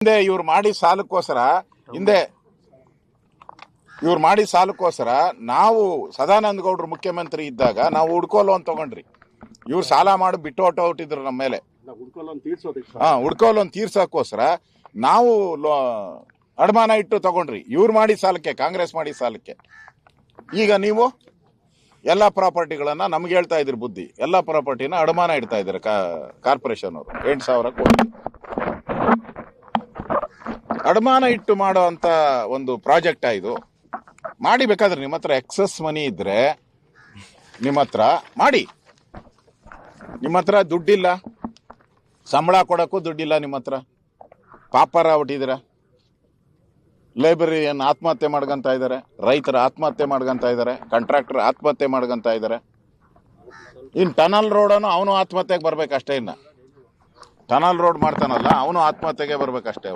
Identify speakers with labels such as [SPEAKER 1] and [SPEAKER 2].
[SPEAKER 1] ಹಿಂದೆ ಇವ್ರು ಮಾಡಿ ಸಾಲಕ್ಕೋಸ್ಕರ ನಾವು ಸದಾನಂದ ಗೌಡ್ರು ಮುಖ್ಯಮಂತ್ರಿ ಇದ್ದಾಗ ನಾವು ಹುಡ್ಕೋ ಲೋನ್ ತಗೊಂಡ್ರಿ. ಇವ್ರು ಸಾಲ ಮಾಡಿ ಬಿಟ್ಟು ಹೊಟ್ಟಿದ್ರು ನಮ್ಮ ಮೇಲೆ. ಹುಡ್ಕೋ ಲೋನ್ ತೀರ್ಸೋಕ್ಕೋಸ್ಕರ ನಾವು ಅಡಮಾನ ಇಟ್ಟು ತಗೊಂಡ್ರಿ. ಇವ್ರು ಮಾಡಿ ಸಾಲಕ್ಕೆ, ಕಾಂಗ್ರೆಸ್ ಮಾಡಿ ಸಾಲಕ್ಕೆ. ಈಗ ನೀವು ಎಲ್ಲ ಪ್ರಾಪರ್ಟಿಗಳನ್ನ ನಮ್ಗೆ ಹೇಳ್ತಾ ಇದ್ರಿ ಬುದ್ಧಿ. ಎಲ್ಲ ಪ್ರಾಪರ್ಟಿನ ಅಡಮಾನ ಇಡ್ತಾ ಇದ್ದಾರೆ ಕಾರ್ಪೊರೇಷನ್ ಅವರು. 8,000 ಕೋಟಿ ಅಡಮಾನ ಇಟ್ಟು ಮಾಡೋ ಅಂತ ಒಂದು ಪ್ರಾಜೆಕ್ಟ್ ಇದು. ಮಾಡಿ, ಬೇಕಾದ್ರೆ ನಿಮ್ಮ ಹತ್ರ ಎಕ್ಸಸ್ ಮನಿ ಇದ್ರೆ ನಿಮ್ಮ ಹತ್ರ ಮಾಡಿ. ನಿಮ್ಮ ಹತ್ರ ದುಡ್ಡಿಲ್ಲ, ಸಂಬಳ ಕೊಡೋಕ್ಕೂ ದುಡ್ಡಿಲ್ಲ ನಿಮ್ಮ ಹತ್ರ. ಪಾಪರ ಹೊಟ್ಟಿದ್ದೀರ. ಲೈಬ್ರರಿಯನ್ ಆತ್ಮಹತ್ಯೆ ಮಾಡ್ಕೊಂತ ಇದ್ದಾರೆ, ರೈತರ ಆತ್ಮಹತ್ಯೆ ಮಾಡ್ಕೊಂತ ಇದ್ದಾರೆ, ಕಾಂಟ್ರಾಕ್ಟರ್ ಆತ್ಮಹತ್ಯೆ ಮಾಡ್ಕೊಂತ ಇದ್ದಾರೆ. ಇನ್ನು ಟನಲ್ ರೋಡನು ಅವನು ಆತ್ಮಹತ್ಯೆಗೆ ಬರ್ಬೇಕಷ್ಟೇ. ಇನ್ನು ಟನಲ್ ರೋಡ್ ಮಾಡ್ತಾನಲ್ಲ ಅವನು ಆತ್ಮಹತ್ಯೆಗೆ ಬರ್ಬೇಕಷ್ಟೇ.